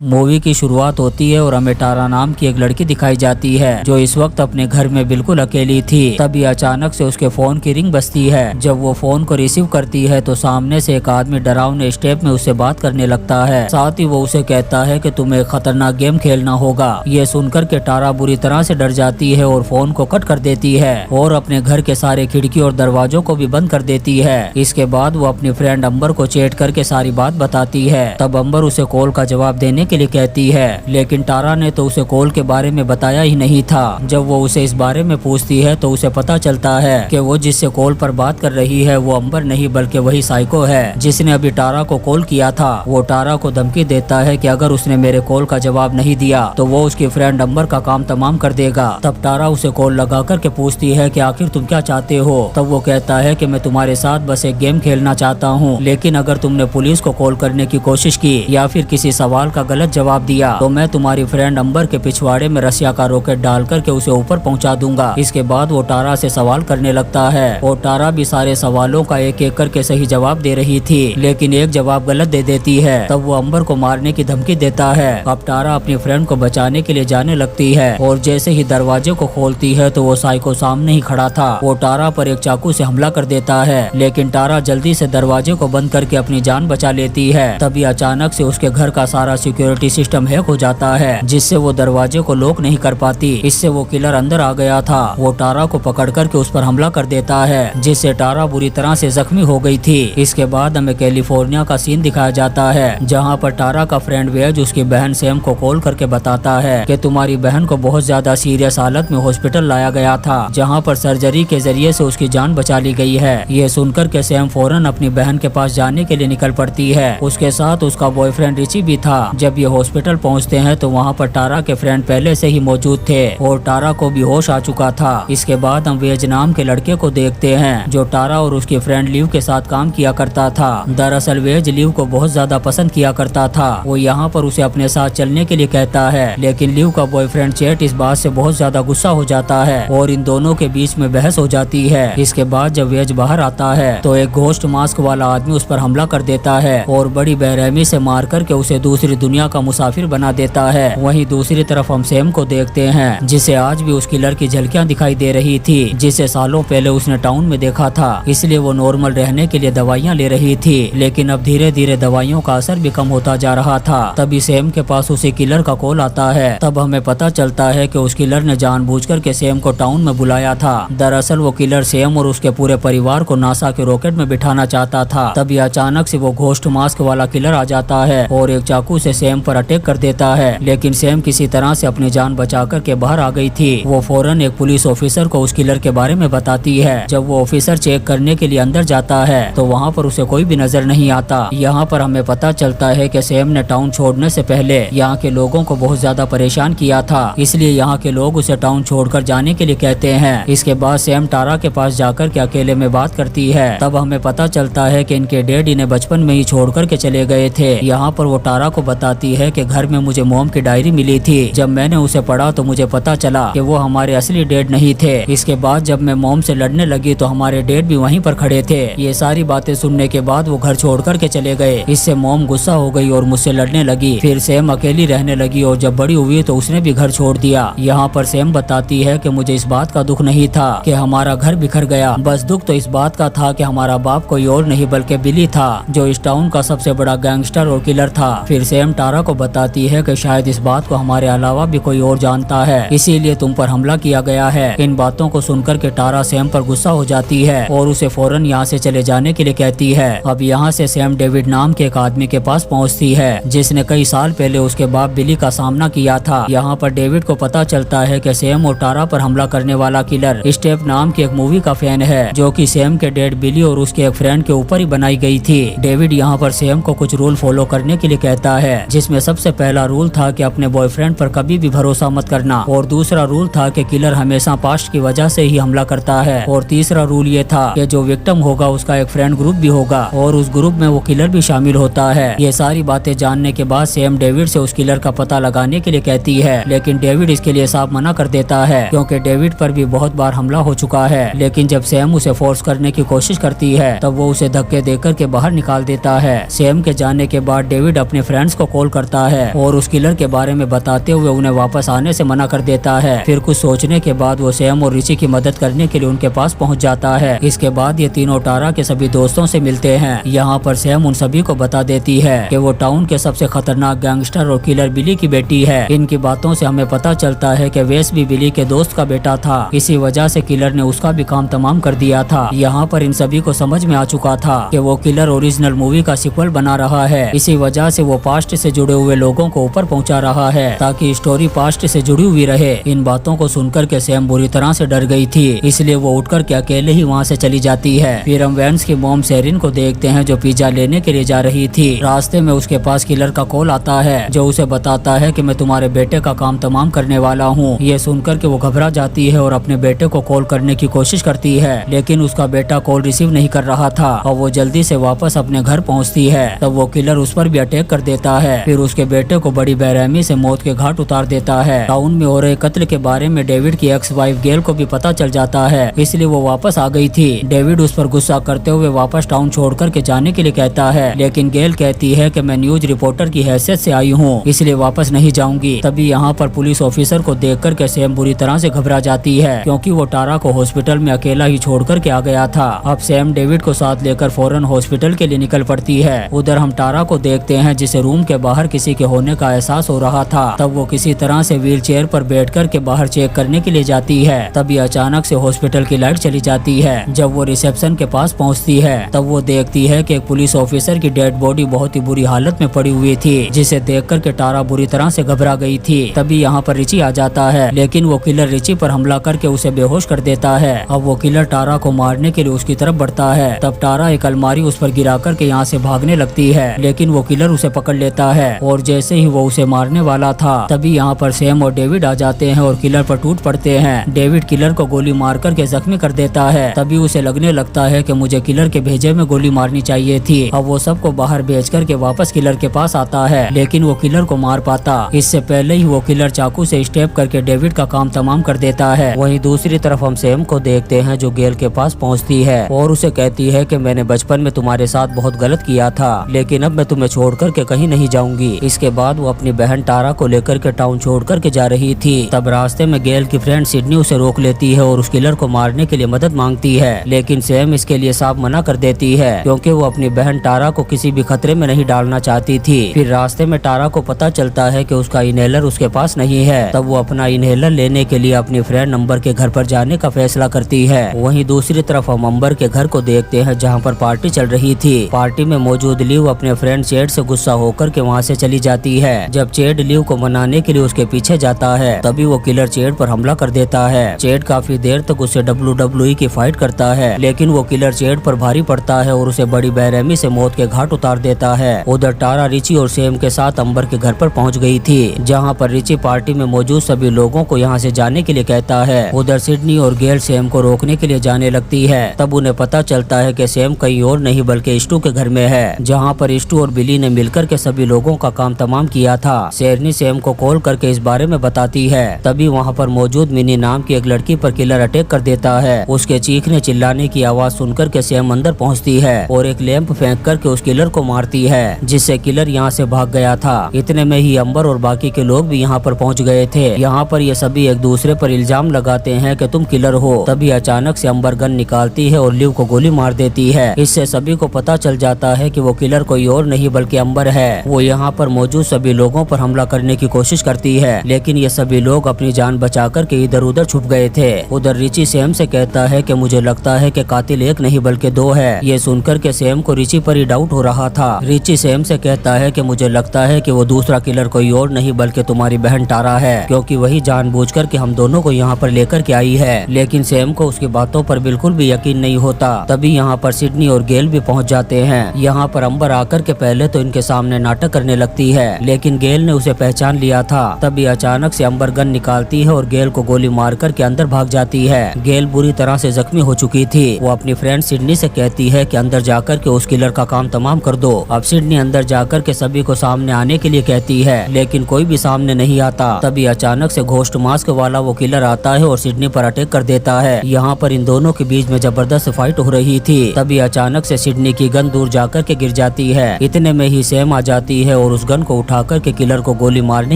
Movie की शुरुआत होती है और हमें टारा नाम की एक लड़की दिखाई जाती है जो इस वक्त अपने घर में बिल्कुल अकेली थी। तभी अचानक से उसके फोन की रिंग बजती है। जब वो फोन को रिसीव करती है तो सामने से एक आदमी डरावने स्टेप में उससे बात करने लगता है। साथ ही वो उसे कहता है कि तुम्हें खतरनाक गेम खेलना होगा। ये सुनकर के टारा बुरी तरह से डर जाती है और फोन को कट कर देती है और अपने घर के सारे खिड़की और दरवाजों को भी बंद कर देती है। इसके बाद वो अपनी फ्रेंड अंबर को चैट करके सारी बात बताती है। तब अंबर उसे कॉल का जवाब देने के लिए कहती है, लेकिन टारा ने तो उसे कॉल के बारे में बताया ही नहीं था। जब वो उसे इस बारे में पूछती है तो उसे पता चलता है कि वो जिससे कॉल पर बात कर रही है वो अंबर नहीं बल्कि वही साइको है जिसने अभी टारा को कॉल किया था। वो टारा को धमकी देता है कि अगर उसने मेरे कॉल का जवाब नहीं दिया तो वो उसकी फ्रेंड अंबर का काम तमाम कर देगा। तब टारा उसे कॉल लगा करके पूछती है कि आखिर तुम क्या चाहते हो। तब वो कहता है कि मैं तुम्हारे साथ बस एक गेम खेलना चाहता हूँ, लेकिन अगर तुमने पुलिस को कॉल करने की कोशिश की या फिर किसी सवाल का गलत जवाब दिया तो मैं तुम्हारी फ्रेंड अंबर के पिछवाड़े में रसिया का रॉकेट डाल करके उसे ऊपर पहुंचा दूंगा। इसके बाद वो टारा से सवाल करने लगता है और टारा भी सारे सवालों का एक एक करके सही जवाब दे रही थी, लेकिन एक जवाब गलत दे देती है। तब वो अंबर को मारने की धमकी देता है। अब टारा अपनी फ्रेंड को बचाने के लिए जाने लगती है और जैसे ही दरवाजे को खोलती है तो वो साइको सामने ही खड़ा था। वो टारा पर एक चाकू से हमला कर देता है, लेकिन टारा जल्दी से दरवाजे को बंद करके अपनी जान बचा लेती है। तभी अचानक से उसके घर का सारा सिक्योरिटी सिस्टम हैक हो जाता है जिससे वो दरवाजे को लॉक नहीं कर पाती। इससे वो किलर अंदर आ गया था। वो टारा को पकड़ करके उस पर हमला कर देता है जिससे टारा बुरी तरह से जख्मी हो गई थी। इसके बाद हमें कैलिफोर्निया का सीन दिखाया जाता है जहाँ पर टारा का फ्रेंड वेज उसकी बहन सैम को कॉल करके बताता है कि तुम्हारी बहन को बहुत ज्यादा सीरियस हालत में हॉस्पिटल लाया गया था जहाँ पर सर्जरी के जरिए से उसकी जान बचा ली गई है। ये सुनकर के सैम फौरन अपनी बहन के पास जाने के लिए निकल पड़ती है। उसके साथ उसका बॉयफ्रेंड रिची भी था। जब ये हॉस्पिटल पहुंचते हैं तो वहां पर टारा के फ्रेंड पहले से ही मौजूद थे और टारा को भी होश आ चुका था। इसके बाद हम वेज नाम के लड़के को देखते हैं जो टारा और उसकी फ्रेंड लिव के साथ काम किया करता था। दरअसल वेज लिव को बहुत ज्यादा पसंद किया करता था। वो यहाँ पर उसे अपने साथ चलने के लिए कहता है, लेकिन लिव का बॉयफ्रेंड चैट इस बात से बहुत ज्यादा गुस्सा हो जाता है और इन दोनों के बीच में बहस हो जाती है। इसके बाद जब वेज बाहर आता है तो एक घोस्ट मास्क वाला आदमी उस पर हमला कर देता है और बड़ी बेरहमी से मार करके उसे दूसरी दुनिया का मुसाफिर बना देता है। वहीं दूसरी तरफ हम सैम को देखते हैं जिसे आज भी उस किलर की झलकियां दिखाई दे रही थी जिसे सालों पहले उसने टाउन में देखा था। इसलिए वो नॉर्मल रहने के लिए दवाइयां ले रही थी, लेकिन अब धीरे धीरे दवाइयों का असर भी कम होता जा रहा था। तभी सैम के पास उसी किलर का कॉल आता है। तब हमें पता चलता है कि उस किलर ने जानबूझकर के सैम को टाउन में बुलाया था। दरअसल वो किलर सैम और उसके पूरे परिवार को नासा के रॉकेट में बिठाना चाहता था। तभी अचानक से वो घोस्ट मास्क वाला किलर आ जाता है और एक चाकू से सैम पर अटैक कर देता है, लेकिन सैम किसी तरह से अपनी जान बचा कर के बाहर आ गई थी। वो फौरन एक पुलिस ऑफिसर को उस किलर के बारे में बताती है। जब वो ऑफिसर चेक करने के लिए अंदर जाता है तो वहाँ पर उसे कोई भी नजर नहीं आता। यहाँ पर हमें पता चलता है कि सैम ने टाउन छोड़ने से पहले यहाँ के लोगों को बहुत ज्यादा परेशान किया था, इसलिए यहाँ के लोग उसे टाउन छोड़कर जाने के लिए कहते हैं। इसके बाद सैम टारा के पास जाकर के अकेले में बात करती है। तब हमें पता चलता है कि इनके डैड इन्हें बचपन में ही छोड़ कर के चले गए थे। यहाँ पर वो टारा को बताती है कि घर में मुझे मॉम की डायरी मिली थी। जब मैंने उसे पढ़ा तो मुझे पता चला कि वो हमारे असली डैड नहीं थे। इसके बाद जब मैं मॉम से लड़ने लगी तो हमारे डैड भी वहीं पर खड़े थे। ये सारी बातें सुनने के बाद वो घर छोड़ कर के चले गए। इससे मॉम गुस्सा हो गई और मुझसे लड़ने लगी। फिर सैम अकेली रहने लगी और जब बड़ी हुई तो उसने भी घर छोड़ दिया। यहाँ पर सैम बताती है कि मुझे इस बात का दुख नहीं था कि हमारा घर बिखर गया, बस दुख तो इस बात का था कि हमारा बाप कोई और नहीं बल्कि बिली था जो इस टाउन का सबसे बड़ा गैंगस्टर और किलर था। फिर सैम टारा को बताती है कि शायद इस बात को हमारे अलावा भी कोई और जानता है, इसीलिए तुम पर हमला किया गया है। इन बातों को सुनकर के टारा सैम पर गुस्सा हो जाती है और उसे फौरन यहाँ से चले जाने के लिए कहती है। अब यहाँ से सैम डेविड नाम के एक आदमी के पास पहुँचती है जिसने कई साल पहले उसके बाप बिली का सामना किया था। यहाँ पर डेविड को पता चलता है कि सैम और टारा पर हमला करने वाला किलर स्टेप नाम की एक मूवी का फैन है जो कि सैम के डैड बिली और उसके एक फ्रेंड के ऊपर ही बनाई गई थी। डेविड यहाँ पर सैम को कुछ रूल फॉलो करने के लिए कहता है, जिसमें सबसे पहला रूल था कि अपने बॉयफ्रेंड पर कभी भी भरोसा मत करना, और दूसरा रूल था कि किलर हमेशा पास्ट की वजह से ही हमला करता है, और तीसरा रूल ये था कि जो विक्टिम होगा उसका एक फ्रेंड ग्रुप भी होगा और उस ग्रुप में वो किलर भी शामिल होता है। ये सारी बातें जानने के बाद सैम डेविड से उस किलर का पता लगाने के लिए कहती है, लेकिन डेविड इसके लिए साफ मना कर देता है क्योंकि डेविड पर भी बहुत बार हमला हो चुका है। लेकिन जब सैम उसे फोर्स करने की कोशिश करती है तब वो उसे धक्के देकर के बाहर निकाल देता है। सैम के जाने के बाद डेविड अपने फ्रेंड्स को कॉल करता है और उस किलर के बारे में बताते हुए उन्हें वापस आने से मना कर देता है। फिर कुछ सोचने के बाद वो सैम और रिची की मदद करने के लिए उनके पास पहुंच जाता है। इसके बाद ये तीनों टारा के सभी दोस्तों से मिलते हैं। यहाँ पर सैम उन सभी को बता देती है कि वो टाउन के सबसे खतरनाक गैंगस्टर और किलर बिली की बेटी है। इनकी बातों से हमें पता चलता है कि वेस भी बिली के दोस्त का बेटा था। इसी वजह से किलर ने उसका भी काम तमाम कर दिया था। यहाँ पर इन सभी को समझ में आ चुका था कि वो किलर ओरिजिनल मूवी का सीक्वल बना रहा है। इसी वजह से वो पास्ट से जुड़े हुए लोगों को ऊपर पहुँचा रहा है ताकि स्टोरी पास्ट से जुड़ी हुई रहे। इन बातों को सुनकर के सैम बुरी तरह से डर गई थी, इसलिए वो उठकर के अकेले ही वहाँ से चली जाती है। फिर हम वेंस की मॉम सेरिन को देखते हैं जो पिज्जा लेने के लिए जा रही थी। रास्ते में उसके पास किलर का कॉल आता है जो उसे बताता है कि मैं तुम्हारे बेटे का काम तमाम करने वाला हूँ। ये सुनकर के वो घबरा जाती है और अपने बेटे को कॉल करने की कोशिश करती है, लेकिन उसका बेटा कॉल रिसीव नहीं कर रहा था और वो जल्दी से वापस अपने घर पहुँचती है। तब वो किलर उस पर भी अटैक कर देता है। फिर उसके बेटे को बड़ी बेरहमी से मौत के घाट उतार देता है। टाउन में हो रहे कत्ल के बारे में डेविड की एक्स वाइफ गेल को भी पता चल जाता है, इसलिए वो वापस आ गई थी। डेविड उस पर गुस्सा करते हुए वापस टाउन छोड़ करके जाने के लिए कहता है, लेकिन गेल कहती है कि मैं न्यूज रिपोर्टर की हैसियत से आई हूँ, इसलिए वापस नहीं जाऊंगी। तभी यहाँ पर पुलिस ऑफिसर को देख कर के सैम बुरी तरह से घबरा जाती है क्योंकि वो टारा को हॉस्पिटल में अकेला ही छोड़ कर के आ गया था। अब सैम डेविड को साथ लेकर फौरन हॉस्पिटल के लिए निकल पड़ती है। उधर हम टारा को देखते हैं जिसे रूम के बाहर किसी के होने का एहसास हो रहा था। तब वो किसी तरह से व्हील चेयर पर बैठ कर के बाहर चेक करने के लिए जाती है। तभी अचानक से हॉस्पिटल की लाइट चली जाती है। जब वो रिसेप्शन के पास पहुंचती है तब वो देखती है कि एक पुलिस ऑफिसर की डेड बॉडी बहुत ही बुरी हालत में पड़ी हुई थी, जिसे देख कर के टारा बुरी तरह से घबरा गई थी। तभी यहाँ पर रिची आ जाता है, लेकिन वो किलर रिची पर हमला करके उसे बेहोश कर देता है। अब वो किलर टारा को मारने के लिए उसकी तरफ बढ़ता है। तब टारा एक अलमारी उस पर गिरा कर के यहाँ से भागने लगती है, लेकिन वो किलर उसे पकड़ लेता है और जैसे ही वो उसे मारने वाला था तभी यहाँ पर सैम और डेविड आ जाते हैं और किलर पर टूट पड़ते हैं। डेविड किलर को गोली मार करके जख्मी कर देता है। तभी उसे लगने लगता है कि मुझे किलर के भेजे में गोली मारनी चाहिए थी। अब वो सबको बाहर भेज करके वापस किलर के पास आता है, लेकिन वो किलर को मार पाता इससे पहले ही वो किलर चाकू से स्टेप करके डेविड का काम तमाम कर देता है। वहीं दूसरी तरफ हम सैम को देखते हैं जो गेल के पास पहुंचती है और उसे कहती है कि मैंने बचपन में तुम्हारे साथ बहुत गलत किया था, लेकिन अब मैं तुम्हें छोड़ करके कहीं नहीं जाऊंगी। इसके बाद वो अपनी बहन टारा को लेकर के टाउन छोड़ करके जा रही थी। तब रास्ते में गेल की फ्रेंड सिडनी उसे रोक लेती है और उस किलर को मारने के लिए मदद मांगती है, लेकिन सैम इसके लिए साफ मना कर देती है क्योंकि वो अपनी बहन टारा को किसी भी खतरे में नहीं डालना चाहती थी। फिर रास्ते में टारा को पता चलता है कि उसका इनहेलर उसके पास नहीं है। तब वो अपना इनहेलर लेने के लिए अपनी फ्रेंड अंबर के घर पर जाने का फैसला करती है। वहीं दूसरी तरफ हम अंबर के घर को देखते हैं जहाँ पर पार्टी चल रही थी। पार्टी में मौजूद लिव अपने फ्रेंड चेड से गुस्सा होकर के वहाँ से चली जाती है। जब चेड लिव को मनाने के लिए उसके पीछे जाता है तभी वो किलर चेड पर हमला कर देता है। चेड काफी देर तक उसे WWE की फाइट करता है, लेकिन वो किलर चेड पर भारी पड़ता है और उसे बड़ी बेरहमी से मौत के घाट उतार देता है। उधर टारा रिची और सैम के साथ अंबर के घर पर पहुंच गई थी, जहां पर रिची पार्टी में मौजूद सभी लोगों को यहां से जाने के लिए कहता है। उधर सिडनी और गेल सैम को रोकने के लिए जाने लगती है। तब उन्हें पता चलता है कि सैम कहीं और नहीं बल्कि इस्टू के घर में है, जहां पर इस्टू और बिली ने मिलकर के सभी लोगों का काम तमाम किया था। शेरनी सैम को कॉल करके इस बारे में बताती है। तभी वहाँ पर मौजूद मिनी नाम की एक लड़की पर किलर अटैक कर देता है। उसके चीखने चिल्लाने की आवाज सुनकर के सैम अंदर पहुँचती है और एक लैंप फेंक करके उस किलर को मारती है, जिससे किलर यहाँ से भाग गया था। इतने में ही अंबर और बाकी के लोग भी यहाँ पर पहुँच गए थे। यहाँ पर ये सभी एक दूसरे पर इल्जाम लगाते हैं कि तुम किलर हो। तभी अचानक से अंबर गन निकालती है और लिव को गोली मार देती है। इससे सभी को पता चल जाता है कि वो किलर कोई और नहीं बल्कि अंबर है। वो यहाँ पर मौजूद सभी लोगों पर हमला करने की कोशिश करती है, लेकिन ये सभी लोग अपनी जान बचा कर के इधर उधर छुप गए थे। उधर रिची सैम से कहता है कि मुझे लगता है कि कातिल एक नहीं बल्कि दो है। ये सुनकर के सैम को रिची पर ही डाउट हो रहा था। रिची सैम से कहता है कि मुझे लगता है कि वो दूसरा किलर कोई और नहीं बल्कि तुम्हारी बहन टारा है, क्योंकि वही जानबूझकर के हम दोनों को यहाँ पर लेकर के आई है। लेकिन सैम को उसकी बातों पर बिल्कुल भी यकीन नहीं होता। तभी यहाँ पर सिडनी और गेल भी पहुँच जाते हैं। यहाँ पर अंबर आकर के पहले तो इनके सामने नाटक करने लगती है, लेकिन गेल ने उसे पहचान लिया था। तभी अचानक से अंबर गन निकालती है और गेल को गोली मार कर के अंदर भाग जाती है। गेल बुरी तरह से जख्मी हो चुकी थी। वो अपनी फ्रेंड सिडनी से कहती है कि अंदर जाकर के उस किलर का काम तमाम कर दो। अब सिडनी अंदर जाकर के सभी को सामने आने के लिए कहती है, लेकिन कोई भी सामने नहीं आता। तभी अचानक से घोस्ट मास्क वाला वो किलर आता है और सिडनी पर अटैक कर देता है। यहाँ पर इन दोनों के बीच में जबरदस्त फाइट हो रही थी। तभी अचानक से सिडनी की गन दूर जाकर के गिर जाती है। इतने में ही सैम आ जाती है है और उस गन को उठा करके किलर को गोली मारने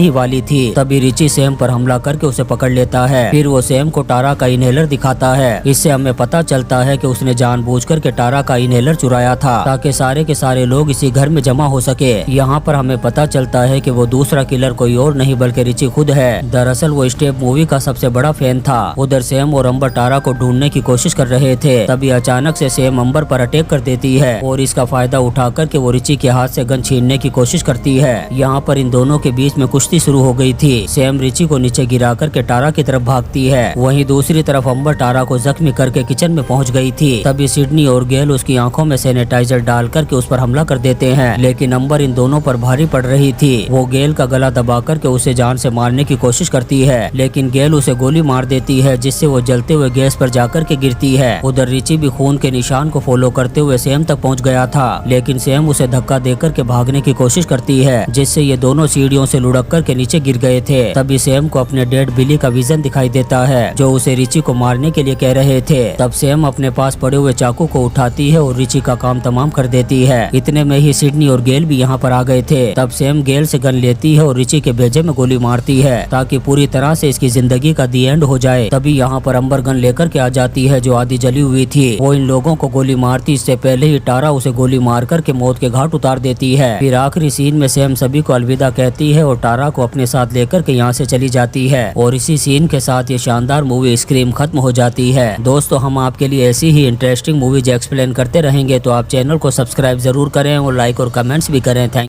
ही वाली थी। तभी रिची सैम पर हमला करके उसे पकड़ लेता है। फिर वो सैम को टारा का इनहेलर दिखाता है। इससे हमें पता चलता है कि उसने जानबूझकर के टारा का इनहेलर चुराया था ताकि सारे के सारे लोग इसी घर में जमा हो सके। यहाँ पर हमें पता चलता है कि वो दूसरा किलर कोई और नहीं बल्कि रिची खुद है। दरअसल वो स्टेप मूवी का सबसे बड़ा फैन था। उधर सैम और अंबर टारा को ढूंढने की कोशिश कर रहे थे। तभी अचानक से सैम अंबर पर अटैक कर देती है और इसका फायदा उठा करके वो रिची के हाथ से गन छीनने की कोशिश करती है। यहाँ पर इन दोनों के बीच में कुश्ती शुरू हो गई थी। सैम रिची को नीचे गिरा करके टारा की तरफ भागती है। वहीं दूसरी तरफ अंबर टारा को जख्मी करके किचन में पहुंच गई थी। तभी सिडनी और गेल उसकी आंखों में सैनिटाइजर डाल करके उस पर हमला कर देते हैं, लेकिन अंबर इन दोनों पर भारी पड़ रही थी। वो गेल का गला दबा करके उसे जान से मारने की कोशिश करती है, लेकिन गेल उसे गोली मार देती है जिससे वो जलते हुए गैस पर जाकर के गिरती है। उधर रिची भी खून के निशान को फॉलो करते हुए सैम तक पहुंच गया था, लेकिन सैम उसे धक्का देकर के भागने की कोशिश करती है जिससे ये दोनों सीढ़ियों से लुढ़क कर के नीचे गिर गए थे। तभी सैम को अपने डेड बिली का विजन दिखाई देता है जो उसे रिची को मारने के लिए कह रहे थे। तब सैम अपने पास पड़े हुए चाकू को उठाती है और रिची का काम तमाम कर देती है। इतने में ही सिडनी और गेल भी यहाँ पर आ गए थे। तब सैम गेल से गन लेती है और रिची के भेजे में गोली मारती है ताकि पूरी तरह से इसकी जिंदगी का दी एंड हो जाए। तभी यहाँ पर अंबर गन लेकर के आ जाती है जो आधी जली हुई थी। वो इन लोगों को गोली मारती इससे पहले ही टारा उसे गोली मार करके मौत के घाट उतार देती है। फिर आखिरी सीन में सैम सभी को अलविदा कहती है और टारा को अपने साथ लेकर के यहाँ से चली जाती है और इसी सीन के साथ ये शानदार मूवी स्क्रीम खत्म हो जाती है। दोस्तों, हम आपके लिए ऐसी ही इंटरेस्टिंग मूवीज एक्सप्लेन करते रहेंगे, तो आप चैनल को सब्सक्राइब जरूर करें और लाइक और कमेंट्स भी करें। थैंक